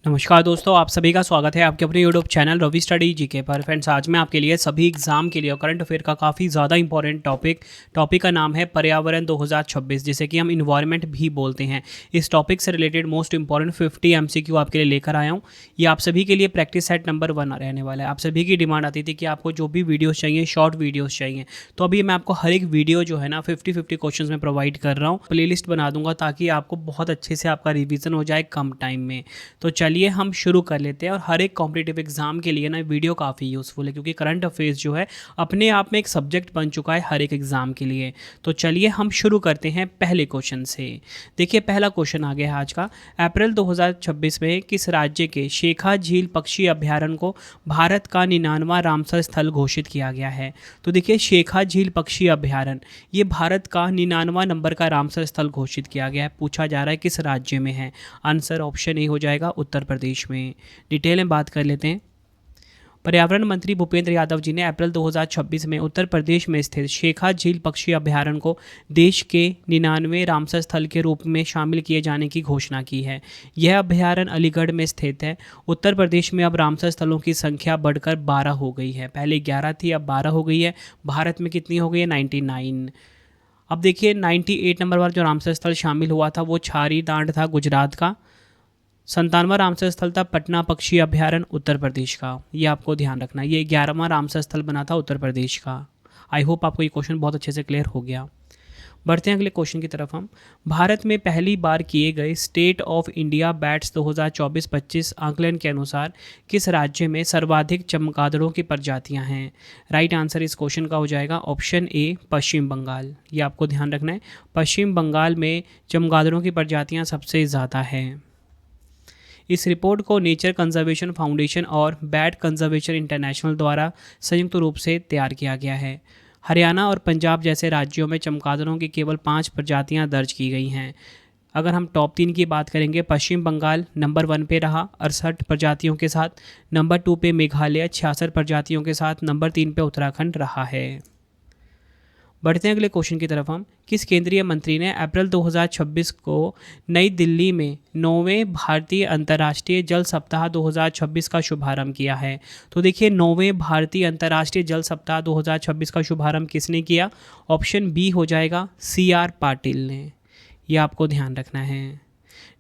नमस्कार दोस्तों, आप सभी का स्वागत है आपके अपने YouTube channel Ravi study GK पर। फ्रेंड्स, आज मैं आपके लिए सभी एग्जाम के लिए करंट अफेयर का काफ़ी ज़्यादा इंपॉर्टेंट टॉपिक का नाम है पर्यावरण 2026, जिसे कि हम इन्वायरमेंट भी बोलते हैं। इस टॉपिक से रिलेटेड मोस्ट इंपॉर्टेंट 50 एमसीक्यू आपके लिए लेकर आया हूँ। ये आप सभी के लिए प्रैक्टिस सेट नंबर 1 रहने वाला है। आप सभी की डिमांड आती थी कि आपको जो भी वीडियोज़ चाहिए, शॉर्ट वीडियोज़ चाहिए, तो अभी मैं आपको हर एक वीडियो जो है ना 50 क्वेश्चन में प्रोवाइड कर रहा हूँ। प्ले लिस्ट बना दूंगा ताकि आपको बहुत अच्छे से आपका रिविजन हो जाए कम टाइम में। तो चलिए हम शुरू कर लेते हैं। और हर एक कॉम्पिटिटिव एग्जाम के लिए ना वीडियो काफ़ी यूज़फुल है, क्योंकि करंट अफेयर्स जो है अपने आप में एक सब्जेक्ट बन चुका है हर एक एग्जाम के लिए। तो चलिए हम शुरू करते हैं पहले क्वेश्चन से। देखिए, पहला क्वेश्चन आ गया है आज का। अप्रैल 2026 में किस राज्य के शेखा झील पक्षी अभ्यारण्य को भारत का 99वां रामसर स्थल घोषित किया गया है? तो देखिए, शेखा झील पक्षी अभ्यारण्य ये भारत का 99वां नंबर का रामसर स्थल घोषित किया गया है। पूछा जा रहा है किस राज्य में है। आंसर ऑप्शन ए हो जाएगा उत्तर प्रदेश में। डिटेल में बात कर लेते हैं। पर्यावरण मंत्री भूपेंद्र यादव जी ने अप्रैल 2026 में उत्तर प्रदेश में स्थित शेखा झील पक्षी अभ्यारण्य को देश के 99वें रामसर स्थल के रूप में शामिल किए जाने की घोषणा की है। यह अभ्यारण्य अलीगढ़ में स्थित है। उत्तर प्रदेश में अब रामसर स्थलों की संख्या बढ़कर 12 हो गई है। पहले 11 थी, अब 12 हो गई है। भारत में कितनी हो गई है? 99। अब देखिए, 98 नंबर वाला जो रामसर स्थल शामिल हुआ था वो छारी दांड था गुजरात का। 97वां रामसर स्थल था पटना पक्षी अभ्यारण्य उत्तर प्रदेश का। ये आपको ध्यान रखना है। ये 11वां रामसर स्थल बना था उत्तर प्रदेश का। आई होप आपको ये क्वेश्चन बहुत अच्छे से क्लियर हो गया। बढ़ते हैं अगले क्वेश्चन की तरफ हम। भारत में पहली बार किए गए स्टेट ऑफ इंडिया बैट्स 2024-25 आंकलन के अनुसार किस राज्य में सर्वाधिक चमगादड़ों की प्रजातियां हैं? राइट आंसर इस क्वेश्चन का हो जाएगा ऑप्शन ए पश्चिम बंगाल। ये आपको ध्यान रखना है। पश्चिम बंगाल में चमगादड़ों की प्रजातियाँ सबसे ज़्यादा हैं। इस रिपोर्ट को नेचर कंजर्वेशन फाउंडेशन और बैट कंजर्वेशन इंटरनेशनल द्वारा संयुक्त रूप से तैयार किया गया है। हरियाणा और पंजाब जैसे राज्यों में चमगादड़ों की केवल 5 प्रजातियां दर्ज की गई हैं। अगर हम टॉप 3 की बात करेंगे, पश्चिम बंगाल नंबर 1 पे रहा 68 प्रजातियों के साथ, नंबर 2 पे मेघालय 66 प्रजातियों के साथ, नंबर 3 पे उत्तराखंड रहा है। बढ़ते हैं अगले क्वेश्चन की तरफ हम। किस केंद्रीय मंत्री ने अप्रैल 2026 को नई दिल्ली में 9वें भारतीय अंतर्राष्ट्रीय जल सप्ताह 2026 का शुभारंभ किया है? तो देखिए, 9वें भारतीय अंतर्राष्ट्रीय जल सप्ताह 2026 का शुभारंभ किसने किया? ऑप्शन बी हो जाएगा CR पाटिल ने। यह आपको ध्यान रखना है।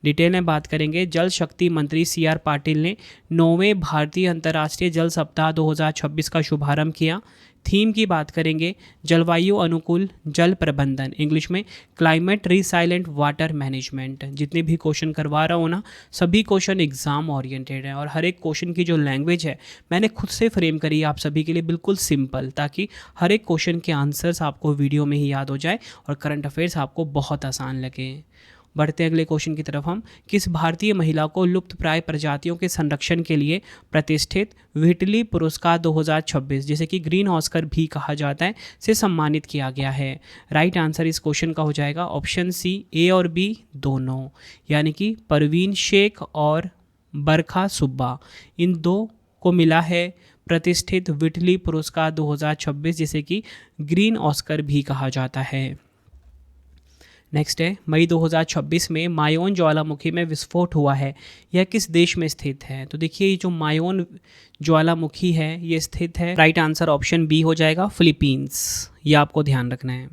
डिटेल में बात करेंगे। जल शक्ति मंत्री CR पाटिल ने 9वें भारतीय अंतर्राष्ट्रीय जल सप्ताह 2026 का शुभारंभ किया। थीम की बात करेंगे, जलवायु अनुकूल जल प्रबंधन, इंग्लिश में क्लाइमेट रिसाइलेंट वाटर मैनेजमेंट। जितने भी क्वेश्चन करवा रहा हूँ ना, सभी क्वेश्चन एग्जाम ओरिएंटेड हैं। और हर एक क्वेश्चन की जो लैंग्वेज है मैंने खुद से फ्रेम करी है आप सभी के लिए, बिल्कुल सिंपल, ताकि हर एक क्वेश्चन के आंसर्स आपको वीडियो में ही याद हो जाए और करंट अफेयर्स आपको बहुत आसान लगे। बढ़ते अगले क्वेश्चन की तरफ हम। किस भारतीय महिला को लुप्तप्राय प्रजातियों के संरक्षण के लिए प्रतिष्ठित व्हिटली पुरस्कार 2026, जिसे कि ग्रीन ऑस्कर भी कहा जाता है, से सम्मानित किया गया है? राइट आंसर इस क्वेश्चन का हो जाएगा ऑप्शन सी, ए और बी दोनों, यानी कि परवीन शेख और बरखा सुब्बा, इन दो को मिला है प्रतिष्ठित व्हिटली पुरस्कार 2026, जिसे कि ग्रीन ऑस्कर भी कहा जाता है। नेक्स्ट है, मई 2026 में मायोन ज्वालामुखी में विस्फोट हुआ है। यह किस देश में स्थित है? तो देखिए, ये जो मायोन ज्वालामुखी है ये स्थित है, राइट आंसर ऑप्शन बी हो जाएगा, फिलीपींस। ये आपको ध्यान रखना है।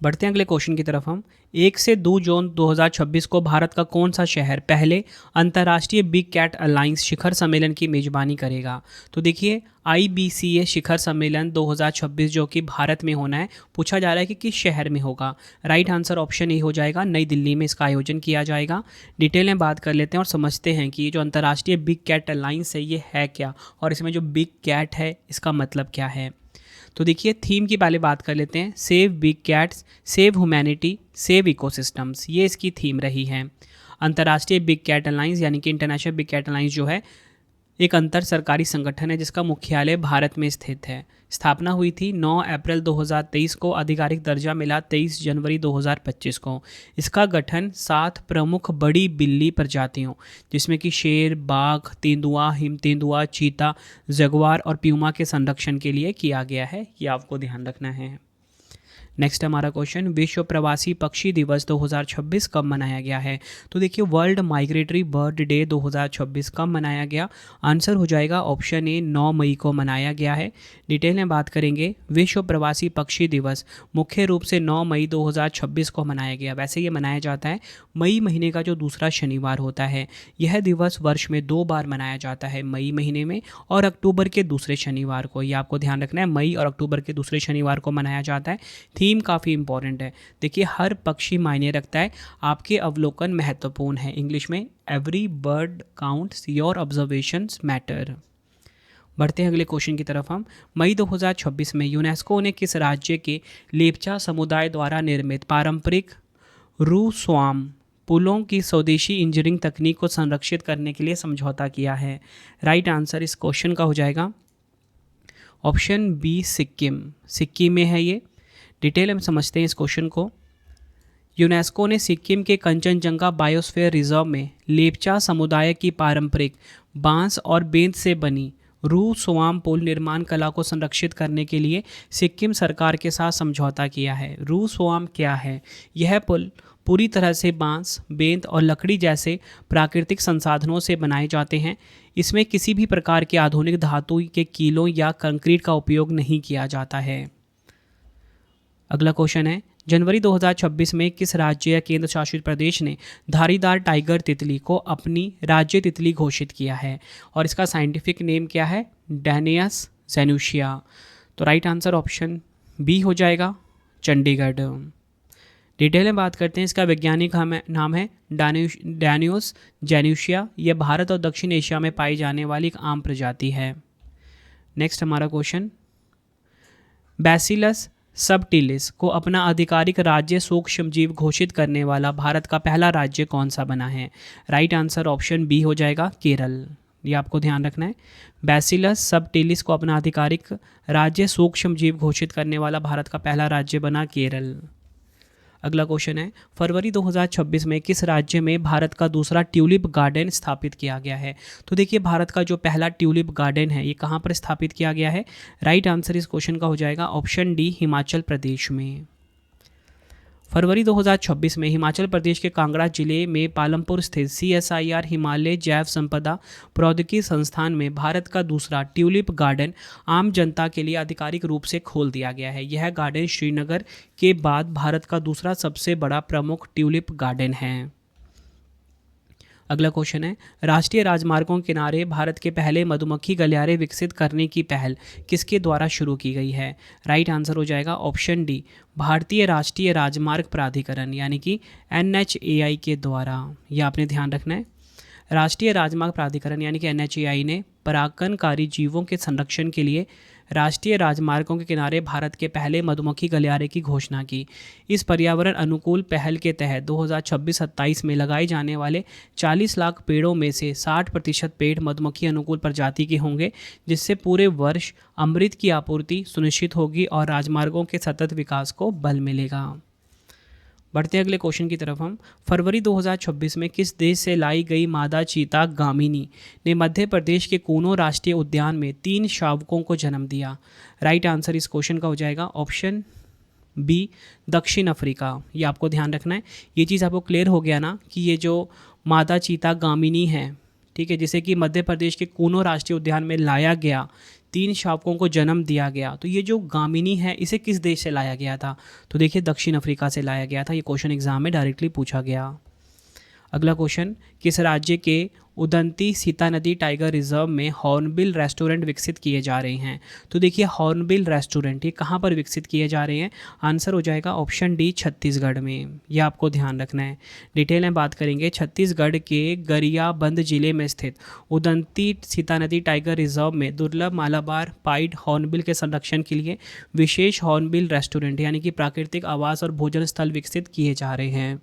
बढ़ते हैं अगले क्वेश्चन की तरफ हम। 1 से 2 जून 2026 को भारत का कौन सा शहर पहले अंतर्राष्ट्रीय बिग कैट अलायंस शिखर सम्मेलन की मेजबानी करेगा? तो देखिए, IBCA शिखर सम्मेलन 2026 जो कि भारत में होना है, पूछा जा रहा है कि किस शहर में होगा। राइट आंसर ऑप्शन ए हो जाएगा, नई दिल्ली में इसका आयोजन किया जाएगा। डिटेल में बात कर लेते हैं और समझते हैं कि ये जो अंतर्राष्ट्रीय बिग कैट अलायंस है ये है क्या, और इसमें जो बिग कैट है इसका मतलब क्या है। तो देखिए, थीम की पहले बात कर लेते हैं। Save big cats, save humanity, save ecosystems, ये इसकी थीम रही है। अंतर्राष्ट्रीय बिग कैट अलायंस यानी कि इंटरनेशनल बिग कैट अलायंस जो है एक अंतर सरकारी संगठन है जिसका मुख्यालय भारत में स्थित है। स्थापना हुई थी 9 अप्रैल 2023 को, आधिकारिक दर्जा मिला 23 जनवरी 2025 को। इसका गठन 7 प्रमुख बड़ी बिल्ली प्रजातियों, जिसमें कि शेर, बाघ, तेंदुआ, हिम तेंदुआ, चीता, जगुआर और प्यूमा के संरक्षण के लिए किया गया है। ये आपको ध्यान रखना है। नेक्स्ट हमारा क्वेश्चन, विश्व प्रवासी पक्षी दिवस 2026 कब मनाया गया है? तो देखिए वर्ल्ड माइग्रेटरी बर्ड डे 2026 कब मनाया गया? आंसर हो जाएगा ऑप्शन ए 9 मई को मनाया गया है। डिटेल में बात करेंगे, विश्व प्रवासी पक्षी दिवस मुख्य रूप से 9 मई 2026 को मनाया गया। वैसे ये मनाया जाता है मई महीने का जो दूसरा शनिवार होता है। यह दिवस वर्ष में 2 बार मनाया जाता है, मई महीने में और अक्टूबर के दूसरे शनिवार को। ये आपको ध्यान रखना है, मई और अक्टूबर के दूसरे शनिवार को मनाया जाता है। थीम काफ़ी इंपॉर्टेंट है। देखिए हर पक्षी मायने रखता है, आपके अवलोकन महत्वपूर्ण है। इंग्लिश में every bird counts, your observations matter. बढ़ते हैं अगले क्वेश्चन की तरफ हम। मई 2026 में यूनेस्को ने किस राज्य के लेप्चा समुदाय द्वारा निर्मित पारंपरिक रू स्वाम पुलों की स्वदेशी इंजीनियरिंग तकनीक को संरक्षित करने के लिए समझौता किया है? राइट आंसर इस क्वेश्चन का हो जाएगा ऑप्शन बी सिक्किम। सिक्किम में है ये। डिटेल हम समझते हैं इस क्वेश्चन को। यूनेस्को ने सिक्किम के कंचनजंगा बायोस्फीयर रिजर्व में लेप्चा समुदाय की पारंपरिक बांस और बेंत से बनी रू स्वाम पुल निर्माण कला को संरक्षित करने के लिए सिक्किम सरकार के साथ समझौता किया है। रू स्वाम क्या है? यह पुल पूरी तरह से बांस, बेंत और लकड़ी जैसे प्राकृतिक संसाधनों से बनाए जाते हैं। इसमें किसी भी प्रकार के आधुनिक धातु के कीलों या कंक्रीट का उपयोग नहीं किया जाता है। अगला क्वेश्चन है, जनवरी 2026 में किस राज्य या केंद्र शासित प्रदेश ने धारीदार टाइगर तितली को अपनी राज्य तितली घोषित किया है? और इसका साइंटिफिक नेम क्या है? डैनियस जेनुशिया। तो राइट आंसर ऑप्शन बी हो जाएगा, चंडीगढ़। डिटेल में बात करते हैं, इसका वैज्ञानिक नाम है डैनियस जेनुशिया। यह भारत और दक्षिण एशिया में पाई जाने वाली एक आम प्रजाति है। नेक्स्ट हमारा क्वेश्चन, बैसिलस सबटिलिस को अपना आधिकारिक राज्य सूक्ष्मजीव घोषित करने वाला भारत का पहला राज्य कौन सा बना है? राइट आंसर ऑप्शन बी हो जाएगा, केरल। ये आपको ध्यान रखना है। बैसिलस सबटिलिस को अपना आधिकारिक राज्य सूक्ष्मजीव घोषित करने वाला भारत का पहला राज्य बना केरल। अगला क्वेश्चन है, फरवरी 2026 में किस राज्य में भारत का दूसरा ट्यूलिप गार्डन स्थापित किया गया है? तो देखिए भारत का जो पहला ट्यूलिप गार्डन है ये कहाँ पर स्थापित किया गया है? राइट आंसर इस क्वेश्चन का हो जाएगा ऑप्शन डी, हिमाचल प्रदेश में। फरवरी 2026 में हिमाचल प्रदेश के कांगड़ा जिले में पालमपुर स्थित CSIR हिमालय जैव संपदा प्रौद्योगिकी संस्थान में भारत का दूसरा ट्यूलिप गार्डन आम जनता के लिए आधिकारिक रूप से खोल दिया गया है। यह गार्डन श्रीनगर के बाद भारत का दूसरा सबसे बड़ा प्रमुख ट्यूलिप गार्डन है। अगला क्वेश्चन है, राष्ट्रीय राजमार्गों के किनारे भारत के पहले मधुमक्खी गलियारे विकसित करने की पहल किसके द्वारा शुरू की गई है? राइट आंसर हो जाएगा ऑप्शन डी, भारतीय राष्ट्रीय राजमार्ग प्राधिकरण यानी कि NHAI के द्वारा। यह आपने ध्यान रखना है। राष्ट्रीय राजमार्ग प्राधिकरण यानी कि NHAI ने परागणकारी जीवों के संरक्षण के लिए राष्ट्रीय राजमार्गों के किनारे भारत के पहले मधुमक्खी गलियारे की घोषणा की। इस पर्यावरण अनुकूल पहल के तहत 2026-27 में लगाए जाने वाले 40 लाख पेड़ों में से 60% पेड़ मधुमक्खी अनुकूल प्रजाति के होंगे, जिससे पूरे वर्ष अमृत की आपूर्ति सुनिश्चित होगी और राजमार्गों के सतत विकास को बल मिलेगा। बढ़ते अगले क्वेश्चन की तरफ हम। फरवरी 2026 में किस देश से लाई गई मादा चीता गामिनी ने मध्य प्रदेश के कूनो राष्ट्रीय उद्यान में 3 शावकों को जन्म दिया? राइट आंसर इस क्वेश्चन का हो जाएगा ऑप्शन बी, दक्षिण अफ्रीका। ये आपको ध्यान रखना है। ये चीज़ आपको क्लियर हो गया ना कि ये जो मादा चीता गामिनी है, ठीक है, जिसे कि मध्य प्रदेश के कूनो राष्ट्रीय उद्यान में लाया गया, 3 शावकों को जन्म दिया गया, तो ये जो गामिनी है इसे किस देश से लाया गया था? तो देखिए दक्षिण अफ्रीका से लाया गया था। ये क्वेश्चन एग्जाम में डायरेक्टली पूछा गया। अगला क्वेश्चन, किस राज्य के उदंती सीता नदी टाइगर रिजर्व में हॉर्नबिल रेस्टोरेंट विकसित किए जा रहे हैं? तो देखिए हॉर्नबिल रेस्टोरेंट ये कहाँ पर विकसित किए जा रहे हैं? आंसर हो जाएगा ऑप्शन डी, छत्तीसगढ़ में। यह आपको ध्यान रखना है। डिटेल में बात करेंगे, छत्तीसगढ़ के गरियाबंद जिले में स्थित उदंती सीता नदी टाइगर रिजर्व में दुर्लभ मालाबार पाइड हॉर्नबिल के संरक्षण के लिए विशेष हॉर्नबिल रेस्टोरेंट यानी कि प्राकृतिक आवास और भोजन स्थल विकसित किए जा रहे हैं।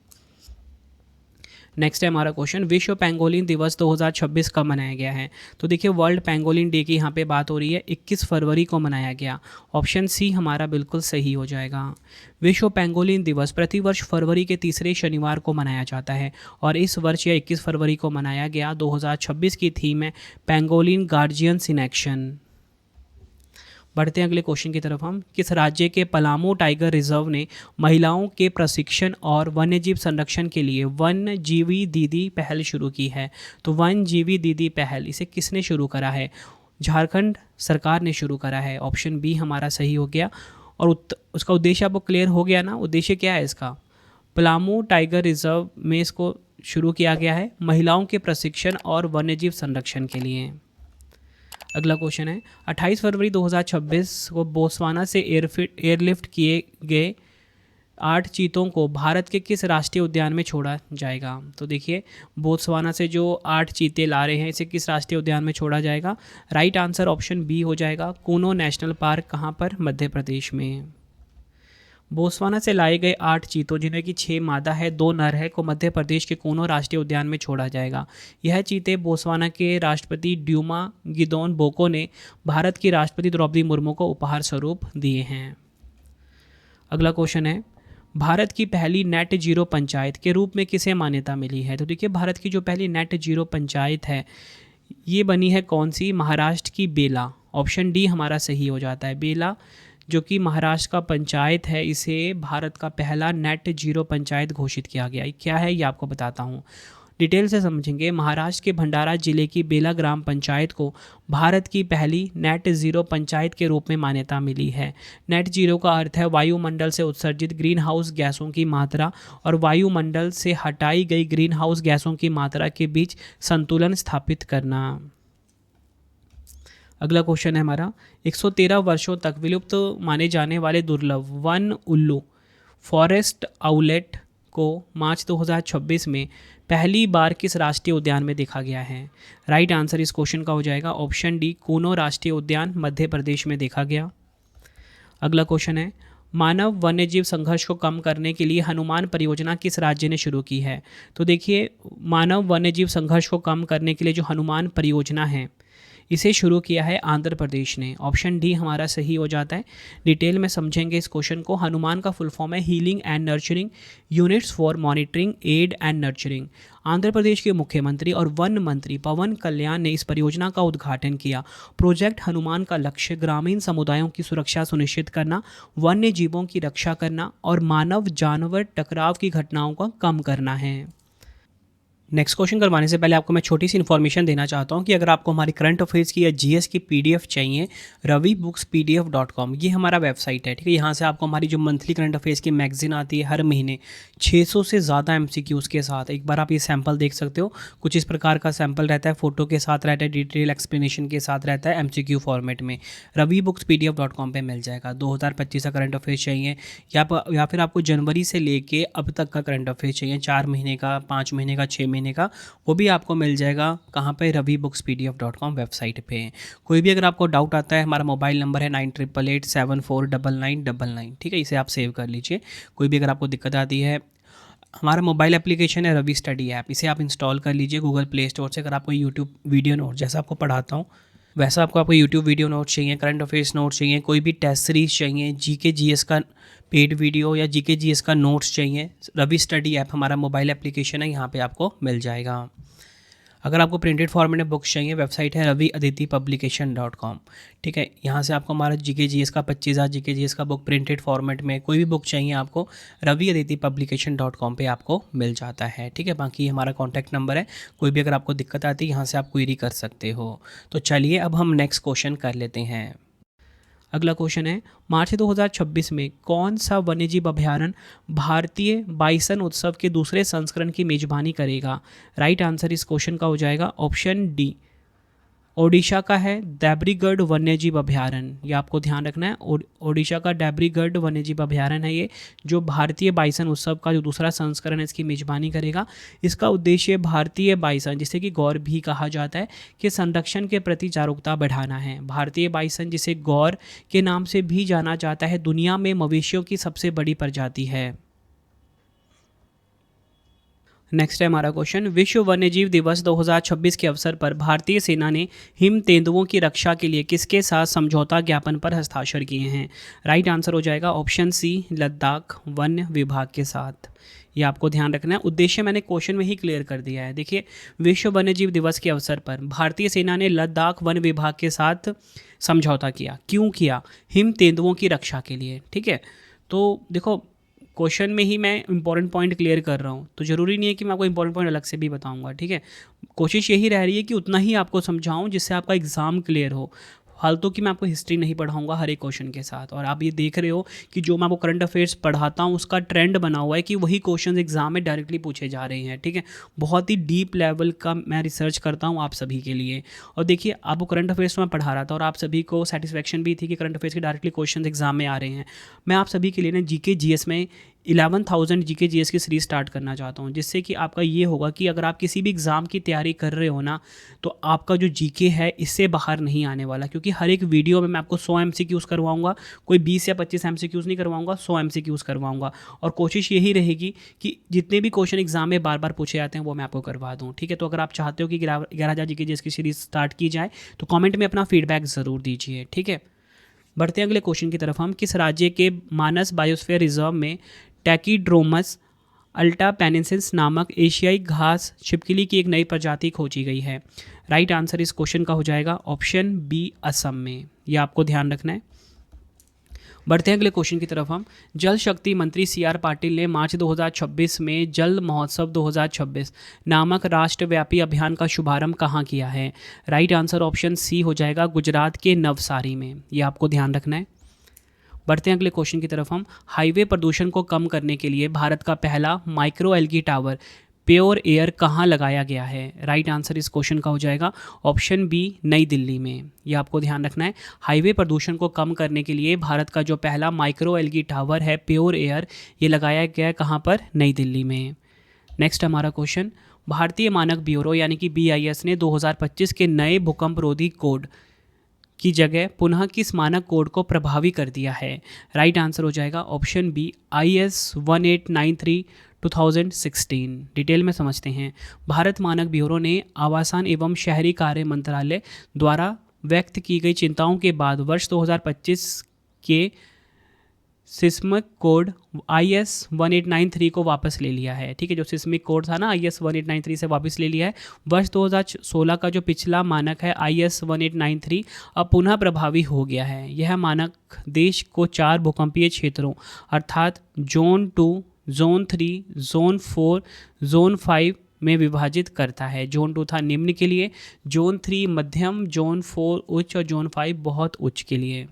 नेक्स्ट है हमारा क्वेश्चन, विश्व पेंगोलिन दिवस 2026 कब मनाया गया है? तो देखिए वर्ल्ड पेंगोलिन डे की यहाँ पे बात हो रही है, 21 फरवरी को मनाया गया। ऑप्शन सी हमारा बिल्कुल सही हो जाएगा। विश्व पेंगोलिन दिवस प्रतिवर्ष फरवरी के तीसरे शनिवार को मनाया जाता है और इस वर्ष यह 21 फरवरी को मनाया गया। 2026 की थीम है पेंगोलिन गार्जियंस इन एक्शन। बढ़ते हैं अगले क्वेश्चन की तरफ हम। किस राज्य के पलामू टाइगर रिजर्व ने महिलाओं के प्रशिक्षण और वन्यजीव संरक्षण के लिए वन जीवी दीदी पहल शुरू की है? तो वन जीवी दीदी पहल, इसे किसने शुरू करा है? झारखंड सरकार ने शुरू करा है। ऑप्शन बी हमारा सही हो गया। और उसका उद्देश्य आपको क्लियर हो गया ना, उद्देश्य क्या है इसका? पलामू टाइगर रिजर्व में इसको शुरू किया गया है महिलाओं के प्रशिक्षण और वन्यजीव संरक्षण के लिए। अगला क्वेश्चन है 28 फरवरी 2026 को बोत्सवाना से एयरलिफ्ट किए गए 8 चीतों को भारत के किस राष्ट्रीय उद्यान में छोड़ा जाएगा? तो देखिए, बोत्सवाना से जो 8 चीते ला रहे हैं इसे किस राष्ट्रीय उद्यान में छोड़ा जाएगा? राइट आंसर ऑप्शन बी हो जाएगा, कूनो नेशनल पार्क। कहाँ पर? मध्य प्रदेश में। बोत्सवाना से लाए गए 8 चीतों, जिनमें कि 6 मादा है 2 नर है, को मध्य प्रदेश के कूनो राष्ट्रीय उद्यान में छोड़ा जाएगा। यह चीते बोत्सवाना के राष्ट्रपति ड्यूमा गिदोन बोको ने भारत की राष्ट्रपति द्रौपदी मुर्मू को उपहार स्वरूप दिए हैं। अगला क्वेश्चन है भारत की पहली नेट जीरो पंचायत के रूप में किसे मान्यता मिली है? तो देखिए, भारत की जो पहली नेट जीरो पंचायत है ये बनी है कौन सी? महाराष्ट्र की बेला। ऑप्शन डी हमारा सही हो जाता है। बेला जो कि महाराष्ट्र का पंचायत है, इसे भारत का पहला नेट जीरो पंचायत घोषित किया गया। क्या है ये आपको बताता हूँ, डिटेल से समझेंगे। महाराष्ट्र के भंडारा जिले की बेला ग्राम पंचायत को भारत की पहली नेट जीरो पंचायत के रूप में मान्यता मिली है। नेट जीरो का अर्थ है वायुमंडल से उत्सर्जित ग्रीन हाउस गैसों की मात्रा और वायुमंडल से हटाई गई ग्रीन हाउस गैसों की मात्रा के बीच संतुलन स्थापित करना। अगला क्वेश्चन है हमारा 113 वर्षों तक विलुप्त माने जाने वाले दुर्लभ वन उल्लू फॉरेस्ट आउलेट को मार्च 2026 में पहली बार किस राष्ट्रीय उद्यान में देखा गया है? राइट आंसर इस क्वेश्चन का हो जाएगा ऑप्शन डी, कूनो राष्ट्रीय उद्यान, मध्य प्रदेश में देखा गया। अगला क्वेश्चन है मानव वन्यजीव संघर्ष को कम करने के लिए हनुमान परियोजना किस राज्य ने शुरू की है? तो देखिए, मानव वन्यजीव संघर्ष को कम करने के लिए जो हनुमान परियोजना है इसे शुरू किया है आंध्र प्रदेश ने। ऑप्शन डी हमारा सही हो जाता है। डिटेल में समझेंगे इस क्वेश्चन को। हनुमान का फुल फॉर्म है healing and nurturing units for monitoring aid and nurturing. Andhra Pradesh के मुख्यमंत्री और वन मंत्री पवन कल्याण ने इस परियोजना का उद्घाटन किया। प्रोजेक्ट हनुमान का लक्ष्य ग्रामीण समुदायों की सुरक्षा सुनिश्चित करना, वन्य जीवों की रक्षा करना और मानव जानवर टकराव की घटनाओं को कम करना है। नेक्स्ट क्वेश्चन करवाने से पहले आपको मैं छोटी सी इन्फॉर्मेशन देना चाहता हूँ कि अगर आपको हमारी करंट अफेयर्स की या जीएस की पीडीएफ चाहिए, ravibooks.pdf.com ये हमारा वेबसाइट है, ठीक है। यहाँ से आपको हमारी जो मंथली करंट अफेयर्स की मैगजीन आती है हर महीने 600 से ज़्यादा एमसीक्यूज़ के साथ, एक बार आप ये सैम्पल देख सकते हो। कुछ इस प्रकार का सैम्पल रहता है, फोटो के साथ रहता है, डिटेल एक्सप्लेनेशन के साथ रहता है, एमसीक्यू फॉर्मेट में। ravibooks.pdf.com पे मिल जाएगा। 2025 का करंट अफेयर्स चाहिए या फिर आपको जनवरी से लेके अब तक का करंट अफेयर्स चाहिए, 4 महीने का, 5 महीने का, 6 महीने का, वो भी आपको मिल जाएगा। कहाँ पे? ravibooks.pdf.com वेबसाइट पे। कोई भी अगर आपको डाउट आता है, हमारा मोबाइल नंबर है 9888749999, ठीक है, इसे आप सेव कर लीजिए। कोई भी अगर आपको दिक्कत आती है, हमारा मोबाइल एप्लीकेशन है रवि स्टडी ऐप, इसे आप इंस्टॉल कर लीजिए गूगल प्ले स्टोर से। अगर आपको यूट्यूब वीडियो नोट जैसा आपको पढ़ाता हूँ वैसा आपको यूट्यूब वीडियो नोट चाहिए, करंट अफेयर्स नोट चाहिए, कोई भी टेस्ट सीरीज चाहिए, जीके जीएस का पेड वीडियो या जीके जीएस का नोट्स चाहिए, रवि स्टडी ऐप हमारा मोबाइल एप्लीकेशन है, यहाँ पे आपको मिल जाएगा। अगर आपको प्रिंटेड फॉर्मेट में बुक्स चाहिए, वेबसाइट है raviaditipublication.com, ठीक है। यहाँ से आपको हमारा जीके जीएस का 25,000 जीके जीएस का बुक प्रिंटेड फॉर्मेट में कोई भी बुक चाहिए आपको raviaditipublication.com पे आपको मिल जाता है, ठीक है। बाकी हमारा कॉन्टैक्ट नंबर है, कोई भी अगर आपको दिक्कत आती है यहाँ से आप क्वेरी कर सकते हो। तो चलिए अब हम नेक्स्ट क्वेश्चन कर लेते हैं। अगला क्वेश्चन है मार्च 2026 में कौन सा वन्यजीव अभयारण्य भारतीय बाइसन उत्सव के दूसरे संस्करण की मेजबानी करेगा? राइट आंसर इस क्वेश्चन का हो जाएगा ऑप्शन डी, ओडिशा का है देब्रीगढ़ वन्यजीव अभयारण्य। ये आपको ध्यान रखना है, ओडिशा का देब्रीगढ़ वन्यजीव अभयारण्य है ये, जो भारतीय बाइसन उत्सव का जो दूसरा संस्करण है इसकी मेजबानी करेगा। इसका उद्देश्य भारतीय बाइसन, जिसे कि गौर भी कहा जाता है, के संरक्षण के प्रति जागरूकता बढ़ाना है। भारतीय बाइसन, जिसे गौर के नाम से भी जाना जाता है, दुनिया में मवेशियों की सबसे बड़ी प्रजाति है। नेक्स्ट है हमारा क्वेश्चन, विश्व वन्यजीव दिवस 2026 के अवसर पर भारतीय सेना ने हिम तेंदुओं की रक्षा के लिए किसके साथ समझौता ज्ञापन पर हस्ताक्षर किए हैं? राइट आंसर हो जाएगा ऑप्शन सी, लद्दाख वन विभाग के साथ। ये आपको ध्यान रखना है। उद्देश्य मैंने क्वेश्चन में ही क्लियर कर दिया है। देखिए, विश्व वन्यजीव दिवस के अवसर पर भारतीय सेना ने लद्दाख वन विभाग के साथ समझौता किया। क्यों किया? हिम तेंदुओं की रक्षा के लिए। ठीक है, तो देखो क्वेश्चन में ही मैं इंपॉर्टेंट पॉइंट क्लियर कर रहा हूँ, तो ज़रूरी नहीं है कि मैं आपको इंपॉर्टेंट पॉइंट अलग से भी बताऊँगा। ठीक है, कोशिश यही रह रही है कि उतना ही आपको समझाऊँ जिससे आपका एग्ज़ाम क्लियर हो। फालतू की मैं आपको हिस्ट्री नहीं पढ़ाऊंगा हर एक क्वेश्चन के साथ। और आप ये देख रहे हो कि जो मैं आपको करंट अफेयर्स पढ़ाता हूँ उसका ट्रेंड बना हुआ है कि वही क्वेश्चन एग्जाम में डायरेक्टली पूछे जा रहे हैं। ठीक है, बहुत ही डीप लेवल का मैं रिसर्च करता हूँ आप सभी के लिए। और देखिए, आपको करंट अफेयर्स में पढ़ा रहा था और आप सभी को सेटिस्फेक्शन भी थी कि करंट अफेयर्स के डायरेक्टली क्वेश्चन एग्जाम में आ रहे हैं। मैं आप सभी के लिए ना जीके जीएस में 11,000 जीके जीएस की सीरीज स्टार्ट करना चाहता हूँ, जिससे कि आपका ये होगा कि अगर आप किसी भी एग्ज़ाम की तैयारी कर रहे हो ना, तो आपका जो जीके है इससे बाहर नहीं आने वाला। क्योंकि हर एक वीडियो में मैं आपको 100 एमसीक्यूज़ करवाऊंगा, कोई 20 या 25 एमसीक्यूज़ नहीं करवाऊंगा, 100 एमसीक्यूज़ करवाऊंगा। और कोशिश यही रहेगी कि जितने भी क्वेश्चन एग्जाम में बार बार पूछे जाते हैं वो मैं आपको करवा दूँ। ठीक है, तो अगर आप चाहते हो कि 11,000 जीके जीएस की सीरीज स्टार्ट की जाए तो कॉमेंट में अपना फीडबैक ज़रूर दीजिए। ठीक है, बढ़ते हैं अगले क्वेश्चन की तरफ। हम किस राज्य के मानस बायोस्फीयर रिजर्व में टैकीड्रोमस अल्टापेनेंसिस नामक एशियाई घास छिपकली की एक नई प्रजाति खोजी गई है? राइट आंसर इस क्वेश्चन का हो जाएगा ऑप्शन बी, असम में। यह आपको ध्यान रखना है। बढ़ते हैं अगले क्वेश्चन की तरफ। हम जल शक्ति मंत्री CR पाटिल ने मार्च 2026 में जल महोत्सव 2026 नामक राष्ट्रव्यापी अभियान का शुभारंभ कहाँ किया है? राइट आंसर ऑप्शन सी हो जाएगा, गुजरात के नवसारी में। यह आपको ध्यान रखना है। बढ़ते हैं अगले क्वेश्चन की तरफ। हम हाईवे प्रदूषण को कम करने के लिए भारत का पहला micro algae tower pure air कहाँ लगाया गया है? राइट आंसर इस क्वेश्चन का हो जाएगा ऑप्शन बी, नई दिल्ली में। यह आपको ध्यान रखना है। हाईवे प्रदूषण को कम करने के लिए भारत का जो पहला माइक्रो एल्गी टावर है प्योर एयर, ये लगाया गया है कहाँ पर? नई दिल्ली में। नेक्स्ट हमारा क्वेश्चन, भारतीय मानक ब्यूरो यानी कि BIS ने 2025 के नए भूकंप रोधी कोड की जगह पुनः किस मानक कोड को प्रभावी कर दिया है? राइट आंसर हो जाएगा ऑप्शन बी, IS 1893 2016। डिटेल में समझते हैं। भारत मानक ब्यूरो ने आवासन एवं शहरी कार्य मंत्रालय द्वारा व्यक्त की गई चिंताओं के बाद वर्ष 2025 के सिस्मिक कोड IS 1893 को वापस ले लिया है। ठीक है, जो सिस्मिक कोड था ना IS 1893 से वापस ले लिया है। वर्ष 2016 का जो पिछला मानक है IS 1893 अब पुनः प्रभावी हो गया है। यह मानक देश को 4 भूकंपीय क्षेत्रों अर्थात जोन 2, जोन 3, जोन 4, जोन 5 में विभाजित करता है। जोन 2 था निम्न के लिए, जोन 3 मध्यम, जोन 4 उच्च और जोन 5 बहुत उच्च के लिए।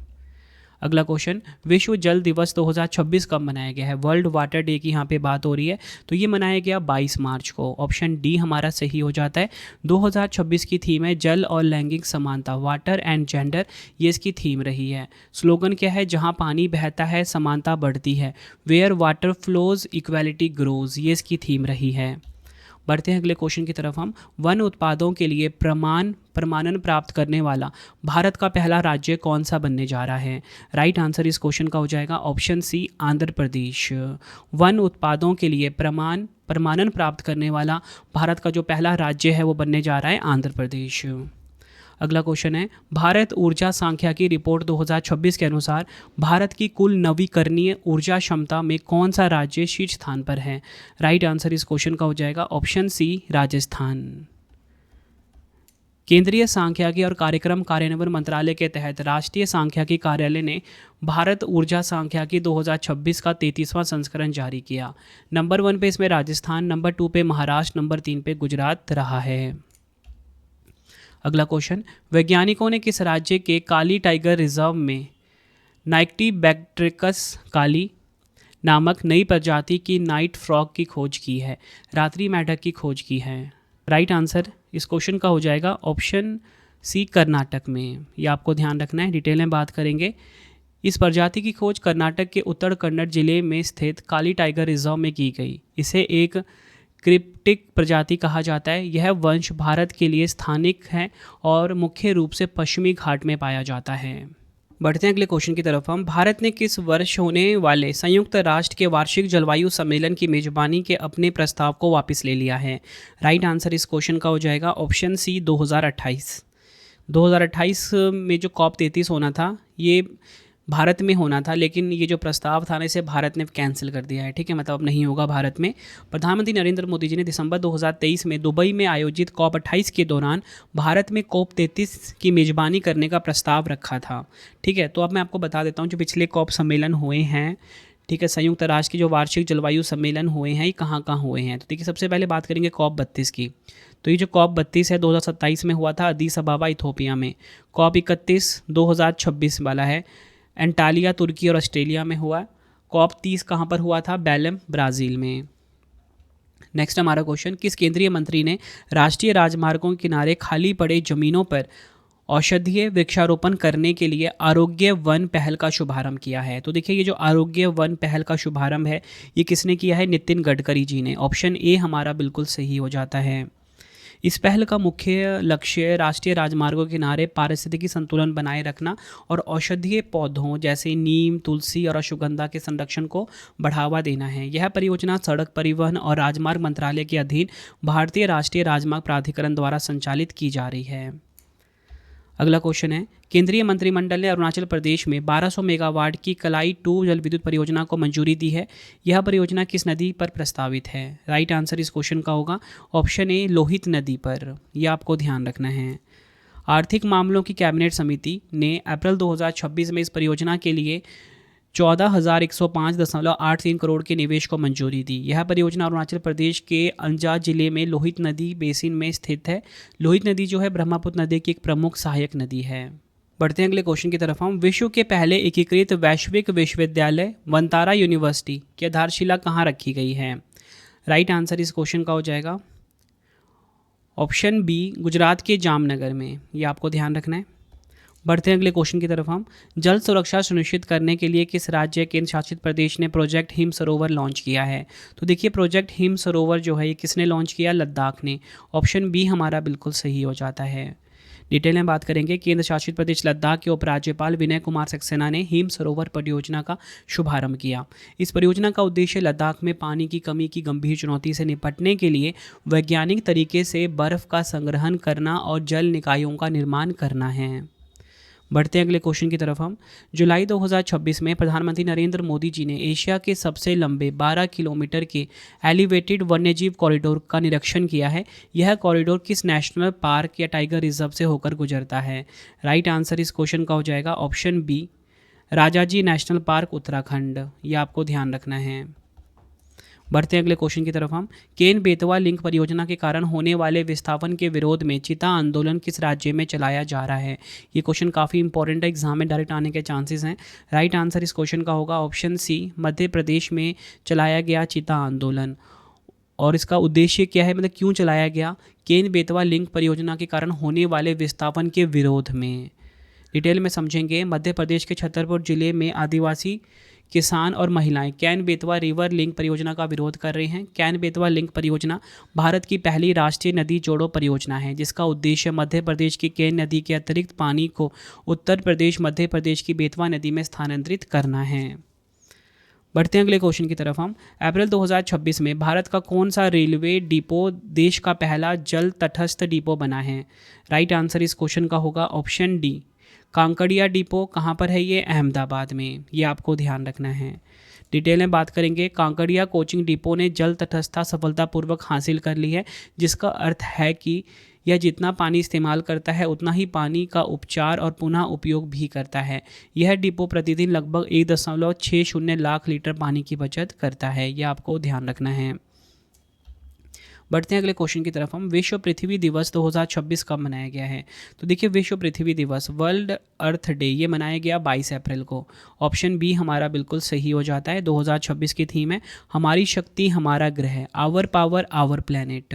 अगला क्वेश्चन, विश्व जल दिवस 2026 कब मनाया गया है? वर्ल्ड वाटर डे की यहाँ पे बात हो रही है, तो ये मनाया गया 22 मार्च को। ऑप्शन डी हमारा सही हो जाता है। 2026 की थीम है जल और लैंगिक समानता, वाटर एंड जेंडर, ये इसकी थीम रही है। स्लोगन क्या है? जहाँ पानी बहता है समानता बढ़ती है, where water flows equality grows, ये इसकी थीम रही है। बढ़ते हैं अगले क्वेश्चन की तरफ। हम वन उत्पादों के लिए प्रमाणन प्राप्त करने वाला भारत का पहला राज्य कौन सा बनने जा रहा है? राइट आंसर इस क्वेश्चन का हो जाएगा option C, Andhra Pradesh. One उत्पादों के लिए प्रमाणन प्राप्त करने वाला भारत का जो पहला राज्य है वो बनने जा रहा है आंध्र प्रदेश। अगला क्वेश्चन है, भारत ऊर्जा सांख्यिकी रिपोर्ट 2026 के अनुसार भारत की कुल नवीकरणीय ऊर्जा क्षमता में कौन सा राज्य शीर्ष स्थान पर है? राइट आंसर इस क्वेश्चन का हो जाएगा ऑप्शन सी, राजस्थान। केंद्रीय सांख्यिकी और कार्यक्रम कार्यान्वयन मंत्रालय के तहत राष्ट्रीय सांख्यिकी कार्यालय ने भारत ऊर्जा सांख्यिकी 2026 का 33वां संस्करण जारी किया। नंबर 1 पे इसमें राजस्थान, नंबर 2 पे महाराष्ट्र, नंबर 3 पे गुजरात रहा है। अगला क्वेश्चन, वैज्ञानिकों ने किस राज्य के काली टाइगर रिजर्व में नाइक्टिबैक्ट्रिकस काली नामक नई प्रजाति की नाइट फ्रॉग की खोज की है? रात्रि मेंढक की खोज की है। राइट आंसर इस क्वेश्चन का हो जाएगा ऑप्शन सी, कर्नाटक में। यह आपको ध्यान रखना है, डिटेल में बात करेंगे। इस प्रजाति की खोज कर्नाटक के उत्तर कन्नड़ जिले में स्थित काली टाइगर रिजर्व में की गई। इसे एक क्रिप्टिक प्रजाति कहा जाता है। यह वंश भारत के लिए स्थानिक है और मुख्य रूप से पश्चिमी घाट में पाया जाता है। बढ़ते हैं अगले क्वेश्चन की तरफ हम। भारत ने किस वर्ष होने वाले संयुक्त राष्ट्र के वार्षिक जलवायु सम्मेलन की मेजबानी के अपने प्रस्ताव को वापस ले लिया है? राइट आंसर इस क्वेश्चन का हो जाएगा ऑप्शन सी 2028। 2028 में जो कॉप 33 होना था ये भारत में होना था, लेकिन ये जो प्रस्ताव था ना इसे भारत ने कैंसिल कर दिया है। ठीक है, मतलब अब नहीं होगा भारत में। प्रधानमंत्री नरेंद्र मोदी जी ने दिसंबर 2023 में दुबई में आयोजित कॉप 28 के दौरान भारत में कॉप 33 की मेजबानी करने का प्रस्ताव रखा था। ठीक है, तो अब मैं आपको बता देता हूँ जो पिछले कॉप सम्मेलन हुए हैं, ठीक है, संयुक्त राष्ट्र के जो वार्षिक जलवायु सम्मेलन हुए हैं ये कहाँ कहाँ हुए हैं। तो देखिए सबसे पहले बात करेंगे कॉप 32 की। तो ये जो कॉप 32 है 2027 में हुआ था अदीस अबाबा इथोपिया में। कॉप 31 2026 वाला है, एंटालिया तुर्की और ऑस्ट्रेलिया में हुआ। कॉप 30 कहाँ पर हुआ था? बेलम ब्राज़ील में। नेक्स्ट हमारा क्वेश्चन, किस केंद्रीय मंत्री ने राष्ट्रीय राजमार्गों के किनारे खाली पड़े जमीनों पर औषधीय वृक्षारोपण करने के लिए आरोग्य वन पहल का शुभारंभ किया है? तो देखिए ये जो आरोग्य वन पहल का शुभारंभ है ये किसने किया है? नितिन गडकरी जी ने। ऑप्शन ए हमारा बिल्कुल सही हो जाता है। इस पहल का मुख्य लक्ष्य राष्ट्रीय राजमार्गों के किनारे पारिस्थितिकी संतुलन बनाए रखना और औषधीय पौधों जैसे नीम, तुलसी और अश्वगंधा के संरक्षण को बढ़ावा देना है। यह परियोजना सड़क परिवहन और राजमार्ग मंत्रालय के अधीन भारतीय राष्ट्रीय राजमार्ग प्राधिकरण द्वारा संचालित की जा रही है। अगला क्वेश्चन है, केंद्रीय मंत्रिमंडल ने अरुणाचल प्रदेश में 1200 मेगावाट की कलाई 2 जल विद्युत परियोजना को मंजूरी दी है। यह परियोजना किस नदी पर प्रस्तावित है? राइट आंसर इस क्वेश्चन का होगा ऑप्शन ए लोहित नदी पर। यह आपको ध्यान रखना है। आर्थिक मामलों की कैबिनेट समिति ने अप्रैल 2026 में इस परियोजना के लिए 14,105.83 करोड़ के निवेश को मंजूरी दी। यह परियोजना अरुणाचल प्रदेश के अंजा जिले में लोहित नदी बेसिन में स्थित है। लोहित नदी जो है ब्रह्मपुत्र नदी की एक प्रमुख सहायक नदी है। बढ़ते हैं अगले क्वेश्चन की तरफ हम। विश्व के पहले एकीकृत वैश्विक विश्वविद्यालय वंतारा यूनिवर्सिटी की आधारशिला कहाँ रखी गई है? राइट आंसर इस क्वेश्चन का हो जाएगा ऑप्शन बी गुजरात के जामनगर में। ये आपको ध्यान रखना है। बढ़ते हैं अगले क्वेश्चन की तरफ हम। जल सुरक्षा सुनिश्चित करने के लिए किस राज्य केंद्र शासित प्रदेश ने प्रोजेक्ट हिम सरोवर लॉन्च किया है? तो देखिए प्रोजेक्ट हिम सरोवर जो है ये किसने लॉन्च किया? लद्दाख ने। ऑप्शन बी हमारा बिल्कुल सही हो जाता है। डिटेल में बात करेंगे। केंद्र शासित प्रदेश लद्दाख के उपराज्यपाल विनय कुमार सक्सेना ने हिम सरोवर परियोजना का शुभारंभ किया। इस परियोजना का उद्देश्य लद्दाख में पानी की कमी की गंभीर चुनौती से निपटने के लिए वैज्ञानिक तरीके से बर्फ का संग्रहण करना और जल निकायों का निर्माण करना है। बढ़ते हैं अगले क्वेश्चन की तरफ हम। जुलाई 2026 में प्रधानमंत्री नरेंद्र मोदी जी ने एशिया के सबसे लंबे 12 किलोमीटर के एलिवेटेड वन्यजीव कॉरिडोर का निरीक्षण किया है। यह कॉरिडोर किस नेशनल पार्क या टाइगर रिजर्व से होकर गुजरता है? राइट आंसर इस क्वेश्चन का हो जाएगा option B Rajaji national park Uttarakhand. ये आपको ध्यान रखना है। बढ़ते हैं अगले क्वेश्चन की तरफ हम। केन बेतवा लिंक परियोजना के कारण होने वाले विस्थापन के विरोध में चिता आंदोलन किस राज्य में चलाया जा रहा है? ये क्वेश्चन काफ़ी इंपॉर्टेंट है, एग्जाम में डायरेक्ट आने के चांसेस हैं। राइट आंसर इस क्वेश्चन का होगा ऑप्शन सी मध्य प्रदेश में चलाया गया चिता आंदोलन। और इसका उद्देश्य क्या है, मतलब क्यों चलाया गया? केन बेतवा लिंक परियोजना के कारण होने वाले विस्थापन के विरोध में। डिटेल में समझेंगे। मध्य प्रदेश के छतरपुर जिले में आदिवासी किसान और महिलाएं कैन बेतवा रिवर लिंक परियोजना का विरोध कर रहे हैं। कैन बेतवा लिंक परियोजना भारत की पहली राष्ट्रीय नदी जोड़ो परियोजना है जिसका उद्देश्य मध्य प्रदेश की कैन नदी के अतिरिक्त पानी को उत्तर प्रदेश मध्य प्रदेश की बेतवा नदी में स्थानांतरित करना है। बढ़ते हैं अगले क्वेश्चन की तरफ हम। अप्रैल 2026 में भारत का कौन सा रेलवे डिपो देश का पहला जल तटस्थ डिपो बना है? राइट आंसर इस क्वेश्चन का होगा ऑप्शन डी कांकड़िया डिपो। कहाँ पर है ये? अहमदाबाद में। ये आपको ध्यान रखना है। डिटेल में बात करेंगे। कांकड़िया कोचिंग डिपो ने जल तटस्थता सफलतापूर्वक हासिल कर ली है जिसका अर्थ है कि यह जितना पानी इस्तेमाल करता है उतना ही पानी का उपचार और पुनः उपयोग भी करता है। यह डिपो प्रतिदिन लगभग 1.60 लाख लीटर पानी की बचत करता है। यह आपको ध्यान रखना है। बढ़ते हैं अगले क्वेश्चन की तरफ हम। विश्व पृथ्वी दिवस 2026 कब मनाया गया है? तो देखिए विश्व पृथ्वी दिवस वर्ल्ड अर्थ डे ये मनाया गया 22 अप्रैल को। ऑप्शन बी हमारा बिल्कुल सही हो जाता है। 2026 की थीम है हमारी शक्ति हमारा ग्रह, आवर पावर आवर प्लैनेट।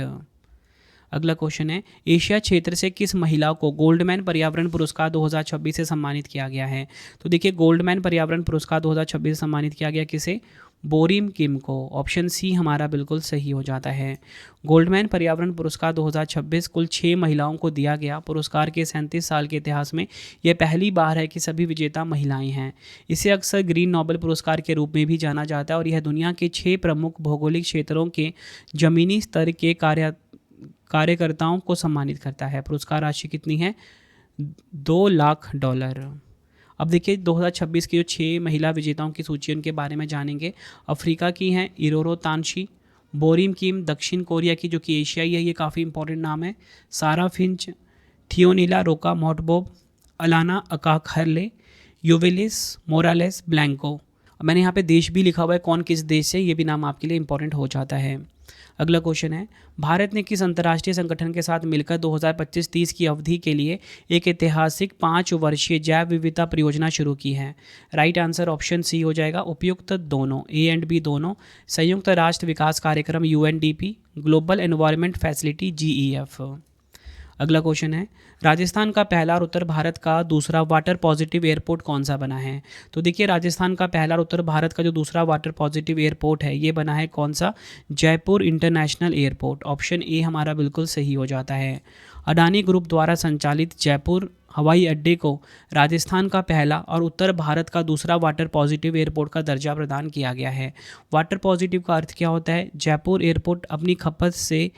अगला क्वेश्चन है, एशिया क्षेत्र से किस महिला को गोल्डमैन पर्यावरण पुरस्कार 2026 से सम्मानित किया गया है? तो देखिए, गोल्डमैन पर्यावरण पुरस्कार 2026 से सम्मानित किया गया किसे? बोरिम किम को। ऑप्शन सी हमारा बिल्कुल सही हो जाता है। गोल्डमैन पर्यावरण पुरस्कार 2026 कुल 6 महिलाओं को दिया गया। पुरस्कार के 37 साल के इतिहास में यह पहली बार है कि सभी विजेता महिलाएं हैं। इसे अक्सर ग्रीन नोबेल पुरस्कार के रूप में भी जाना जाता है और यह दुनिया के 6 प्रमुख भौगोलिक क्षेत्रों के जमीनी स्तर के कार्यकर्ताओं को सम्मानित करता है। पुरस्कार राशि कितनी है? $2 लाख। अब देखिए, 2026 की जो 6 महिला विजेताओं की सूची उनके बारे में जानेंगे। अफ्रीका की हैं इरोरो तानशी, बोरिम किम दक्षिण कोरिया की जो कि एशियाई है, ये काफ़ी इंपॉर्टेंट नाम है, सारा फिंच, थियोनीला रोका मोटबोब, अलाना अकाखरले, यूवेलिस मोरालेस ब्लैंको। मैंने यहाँ पे देश भी लिखा हुआ है, कौन किस देश से, ये भी नाम आपके लिए इंपॉर्टेंट हो जाता है। अगला क्वेश्चन है, भारत ने किस अंतर्राष्ट्रीय संगठन के साथ मिलकर 2025-30 की अवधि के लिए एक ऐतिहासिक 5 वर्षीय जैव विविधता परियोजना शुरू की है? राइट आंसर ऑप्शन सी हो जाएगा, उपयुक्त दोनों, ए एंड बी दोनों। संयुक्त राष्ट्र विकास कार्यक्रम UNDP, global environment facility GEF। अगला क्वेश्चन है, राजस्थान का पहला और उत्तर भारत का दूसरा वाटर पॉजिटिव एयरपोर्ट कौन सा बना है? तो देखिए, राजस्थान का पहला और उत्तर भारत का जो दूसरा वाटर पॉजिटिव एयरपोर्ट है, ये बना है कौन सा? Jaipur international airport. Option A हमारा बिल्कुल सही हो जाता है। अडानी ग्रुप द्वारा संचालित जयपुर हवाई अड्डे को राजस्थान का पहला और उत्तर भारत का दूसरा वाटर पॉजिटिव एयरपोर्ट का दर्जा प्रदान किया गया है। वाटर पॉजिटिव का अर्थ क्या होता है? जयपुर एयरपोर्ट अपनी खपत से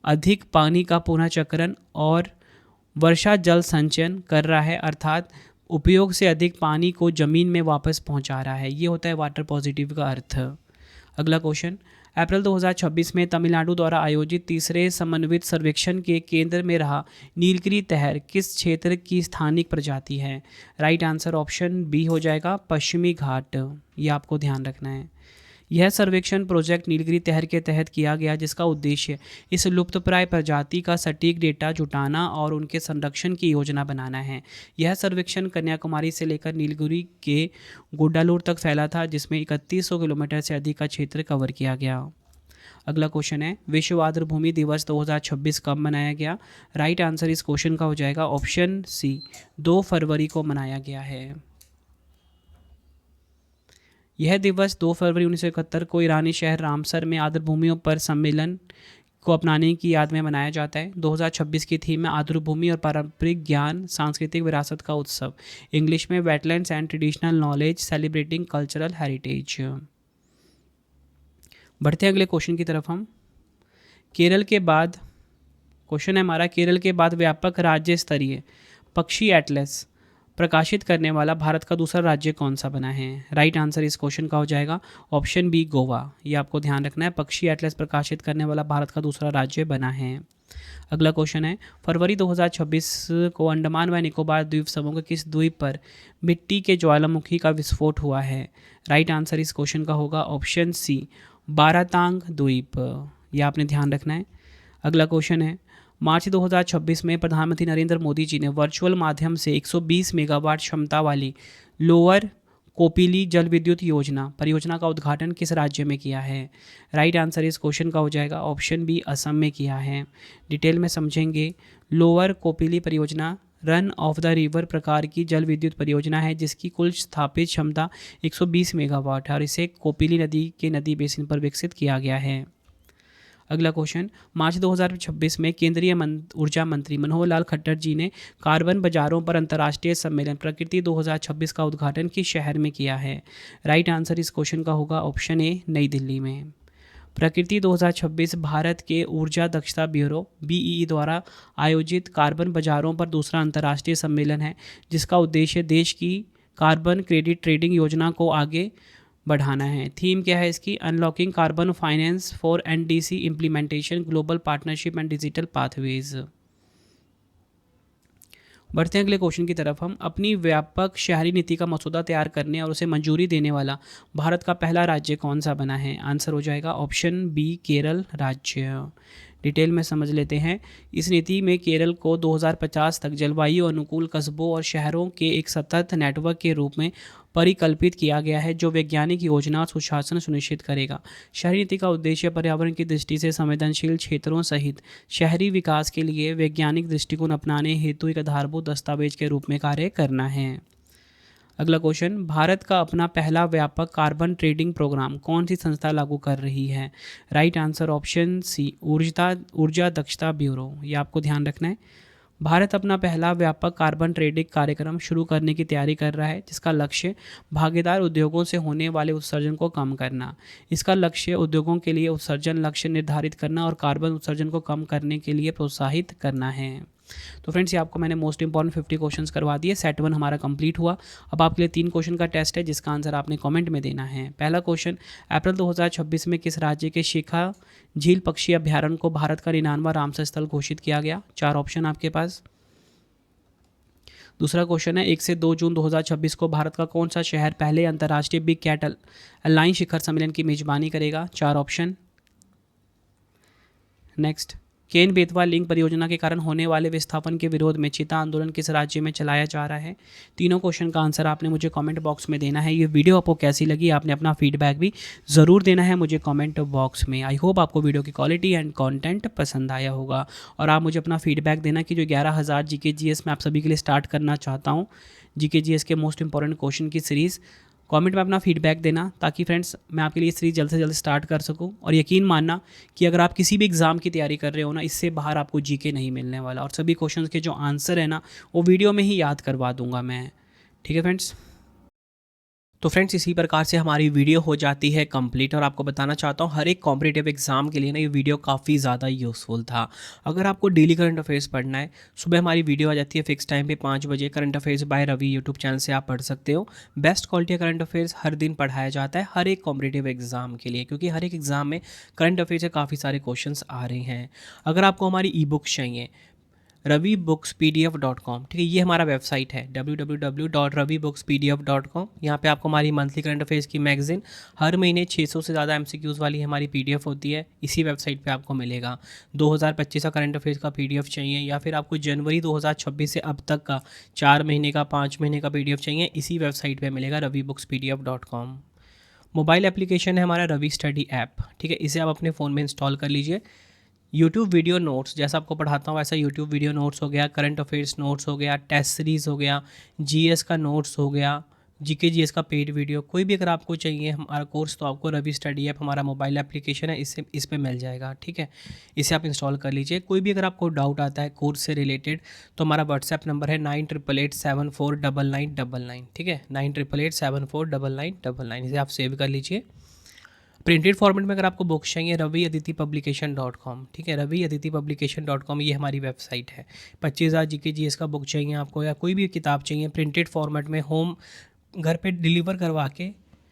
अधिक पानी का पुनःचक्रण और वर्षा जल संचयन कर रहा है, अर्थात उपयोग से अधिक पानी को ज़मीन में वापस पहुंचा रहा है। ये होता है वाटर पॉजिटिव का अर्थ। अगला क्वेश्चन, अप्रैल 2026 में तमिलनाडु द्वारा आयोजित तीसरे समन्वित सर्वेक्षण के केंद्र में रहा नीलगिरी तहर किस क्षेत्र की स्थानिक प्रजाति है? राइट आंसर ऑप्शन बी हो जाएगा, पश्चिमी घाट। ये आपको ध्यान रखना है। यह सर्वेक्षण प्रोजेक्ट नीलगिरी तहर के तहत किया गया, जिसका उद्देश्य इस लुप्तप्राय प्रजाति का सटीक डेटा जुटाना और उनके संरक्षण की योजना बनाना है। यह सर्वेक्षण कन्याकुमारी से लेकर नीलगिरी के गुड्डालूर तक फैला था, जिसमें 3100 किलोमीटर से अधिक का क्षेत्र कवर किया गया। अगला क्वेश्चन है, विश्व आर्द्र भूमि दिवस 2026 कब मनाया गया? राइट आंसर इस क्वेश्चन का हो जाएगा ऑप्शन सी, 2 फरवरी को मनाया गया है। यह दिवस 2 फरवरी 1971 को ईरानी शहर रामसर में आर्द्र भूमियों पर सम्मेलन को अपनाने की याद में मनाया जाता है। 2026 की थीम है आर्द्र भूमि और पारंपरिक ज्ञान, सांस्कृतिक विरासत का उत्सव, इंग्लिश में wetlands and traditional knowledge celebrating cultural heritage. बढ़ते हैं अगले क्वेश्चन की तरफ हम। केरल के बाद क्वेश्चन है हमारा, केरल के बाद व्यापक राज्य स्तरीय पक्षी एटलस प्रकाशित करने वाला भारत का दूसरा राज्य कौन सा बना है? राइट आंसर इस क्वेश्चन का हो जाएगा ऑप्शन बी, गोवा। ये आपको ध्यान रखना है, पक्षी एटलस प्रकाशित करने वाला भारत का दूसरा राज्य बना है। अगला क्वेश्चन है, फरवरी 2026 को अंडमान व निकोबार द्वीप समूह के किस द्वीप पर मिट्टी के ज्वालामुखी का विस्फोट हुआ है? राइट आंसर इस क्वेश्चन का होगा ऑप्शन सी, बारातांग द्वीप। यह आपने ध्यान रखना है। अगला क्वेश्चन है, मार्च 2026 में प्रधानमंत्री नरेंद्र मोदी जी ने वर्चुअल माध्यम से 120 मेगावाट क्षमता वाली लोअर कोपिली जल विद्युत परियोजना का उद्घाटन किस राज्य में किया है? राइट आंसर इस क्वेश्चन का हो जाएगा ऑप्शन बी, असम में किया है। डिटेल में समझेंगे। लोअर कोपिली परियोजना रन ऑफ द रिवर प्रकार की जल विद्युत परियोजना है, जिसकी कुल स्थापित क्षमता 120 मेगावाट है और इसे कोपिली नदी के नदी बेसिन पर विकसित किया गया है। अगला क्वेश्चन, मार्च 2026 में केंद्रीय ऊर्जा मंत्री मनोहर लाल खट्टर जी ने कार्बन बाजारों पर अंतर्राष्ट्रीय सम्मेलन प्रकृति 2026 का उद्घाटन किस शहर में किया है? राइट आंसर इस क्वेश्चन का होगा ऑप्शन ए, नई दिल्ली में। प्रकृति 2026 भारत के ऊर्जा दक्षता ब्यूरो BEE द्वारा आयोजित कार्बन बाजारों पर दूसरा अंतर्राष्ट्रीय सम्मेलन है, जिसका उद्देश्य देश की कार्बन क्रेडिट ट्रेडिंग योजना को आगे बढ़ाना है। थीम क्या है इसकी? Unlocking carbon finance for NDC implementation, global partnership and digital pathways. बढ़ते हैं अगले क्वेश्चन की तरफ हम। अपनी व्यापक शहरी नीति का मसौदा तैयार करने और उसे मंजूरी देने वाला भारत का पहला राज्य कौन सा बना है? आंसर हो जाएगा ऑप्शन बी, केरल राज्य। डिटेल में समझ लेते हैं। इस नीति में केरल को 2050 तक जलवायु अनुकूल कस्बों और शहरों के एक सतत नेटवर्क के रूप में परिकल्पित किया गया है जो वैज्ञानिक योजना और सुशासन सुनिश्चित करेगा। शहरी नीति का उद्देश्य पर्यावरण की दृष्टि से संवेदनशील क्षेत्रों सहित शहरी विकास के लिए वैज्ञानिक दृष्टिकोण अपनाने हेतु एक आधारभूत दस्तावेज के रूप में कार्य करना है। अगला क्वेश्चन, भारत का अपना पहला व्यापक कार्बन ट्रेडिंग प्रोग्राम कौन सी संस्था लागू कर रही है? राइट आंसर ऑप्शन सी, ऊर्जा दक्षता ब्यूरो। ये आपको ध्यान रखना है। भारत अपना पहला व्यापक कार्बन ट्रेडिंग कार्यक्रम शुरू करने की तैयारी कर रहा है, जिसका लक्ष्य भागीदार उद्योगों से होने वाले उत्सर्जन को कम करना। इसका लक्ष्य उद्योगों के लिए उत्सर्जन लक्ष्य निर्धारित करना और कार्बन उत्सर्जन को कम करने के लिए प्रोत्साहित करना है। तो फ्रेंड्स, ये आपको मैंने मोस्ट इंपॉर्टेंट 50 क्वेश्चंस करवा दिए। सेट 1 हमारा कंप्लीट हुआ। अब आपके लिए 3 क्वेश्चन का टेस्ट है, जिसका आंसर आपने कमेंट में देना है। पहला क्वेश्चन, अप्रैल 2026 में किस राज्य के शिखा झील पक्षी अभ्यारण्य को भारत का 99वां रामसर स्थल घोषित किया गया? 4 ऑप्शन आपके पास। दूसरा क्वेश्चन है, 1 से 2 जून 2026 को भारत का कौन सा शहर पहले अंतर्राष्ट्रीय बिग कैट अलाइन शिखर सम्मेलन की मेजबानी करेगा? 4 option. Next, Ken Betwa link परियोजना के कारण होने वाले विस्थापन के विरोध में चीता आंदोलन किस राज्य में चलाया जा रहा है? तीनों क्वेश्चन का आंसर आपने मुझे कमेंट बॉक्स में देना है। ये वीडियो आपको कैसी लगी, आपने अपना फीडबैक भी ज़रूर देना है मुझे कमेंट बॉक्स में। आई होप आपको वीडियो की क्वालिटी एंड कंटेंट पसंद आया होगा, और आप मुझे अपना फीडबैक देना कि जो 11,000 जीके जीएस मैं आप सभी के लिए स्टार्ट करना चाहता हूँ, जीके जीएस के मोस्ट इंपॉर्टेंट क्वेश्चन की सीरीज़, कमेंट में अपना फीडबैक देना, ताकि फ्रेंड्स मैं आपके लिए सीरीज जल्द से जल्द स्टार्ट कर सकूं। और यकीन मानना कि अगर आप किसी भी एग्ज़ाम की तैयारी कर रहे हो ना, इससे बाहर आपको जीके नहीं मिलने वाला, और सभी क्वेश्चंस के जो आंसर है ना, वो वीडियो में ही याद करवा दूंगा मैं। ठीक है फ्रेंड्स। तो फ्रेंड्स, इसी प्रकार से हमारी वीडियो हो जाती है कंप्लीट, और आपको बताना चाहता हूँ हर एक कॉम्पिटिटिव एग्जाम के लिए ना ये वीडियो काफ़ी ज़्यादा यूज़फुल था। अगर आपको डेली करंट अफेयर्स पढ़ना है, सुबह हमारी वीडियो आ जाती है फिक्स टाइम पे 5 बजे, current affairs by Ravi YouTube channel से आप पढ़ सकते हो। बेस्ट क्वालिटी का करंट अफेयर्स हर दिन पढ़ाया जाता है हर एक कॉम्पिटिटिव एग्जाम के लिए, क्योंकि हर एक एग्जाम में करंट अफेयर्स से काफ़ी सारे क्वेश्चन आ रहे हैं। अगर आपको हमारी ई बुक्स चाहिए, ravibooks.pdf.com, ठीक है, ये हमारा वेबसाइट है www.ravibooks.pdf.com। यहाँ पे आपको हमारी मंथली करंट अफेयर्स की मैगजीन हर महीने 600 से ज़्यादा MCQs वाली हमारी PDF होती है, इसी वेबसाइट पे आपको मिलेगा। 2025 का करंट अफेयर्स का PDF चाहिए, या फिर आपको जनवरी 2026 से अब तक का 4 महीने का 5 महीने का PDF चाहिए, इसी वेबसाइट पर मिलेगा ravibooks.pdf.com। मोबाइल एप्लीकेशन है हमारा रवि स्टडी ऐप, ठीक है, इसे आप अपने फ़ोन में इंस्टॉल कर लीजिए। यूट्यूब वीडियो नोट्स, जैसा आपको पढ़ाता हूँ वैसा यूट्यूब वीडियो नोट्स हो गया, करंट अफेयर्स नोट्स हो गया, टेस्ट सीरीज़ हो गया, जीएस का नोट्स हो गया, जीके जीएस का पेड वीडियो, कोई भी अगर आपको चाहिए हमारा कोर्स, तो आपको रवि स्टडी ऐप हमारा मोबाइल एप्लीकेशन है, इससे इस पे मिल जाएगा। ठीक है, इसे आप इंस्टॉल कर लीजिए। कोई भी अगर आपको डाउट आता है कोर्स से रिलेटेड, तो हमारा व्हाट्सएप नंबर है 9888749999। ठीक है, 9888749999, इसे आप सेव कर लीजिए। प्रिंटेड फॉर्मेट में अगर आपको बुक्स चाहिए, raviaditipublication.com, ठीक है, raviaditipublication.com, ये हमारी वेबसाइट है। 25,000 जीके जीएस का बुक चाहिए आपको, या कोई भी किताब चाहिए प्रिंटेड फॉर्मेट में होम घर पे डिलीवर करवा के,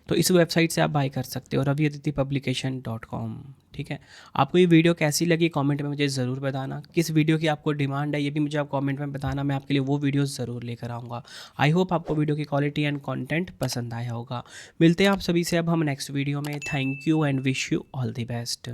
तो इस वेबसाइट से आप बाय कर सकते हो, raviaditipublication.com। ठीक है, आपको ये वीडियो कैसी लगी कमेंट में मुझे ज़रूर बताना। किस वीडियो की आपको डिमांड है ये भी मुझे आप कमेंट में बताना, मैं आपके लिए वो वीडियो ज़रूर लेकर आऊँगा। आई होप आपको वीडियो की क्वालिटी एंड कंटेंट पसंद आया होगा। मिलते हैं आप सभी से अब हम नेक्स्ट वीडियो में। Thank you and wish you all the best.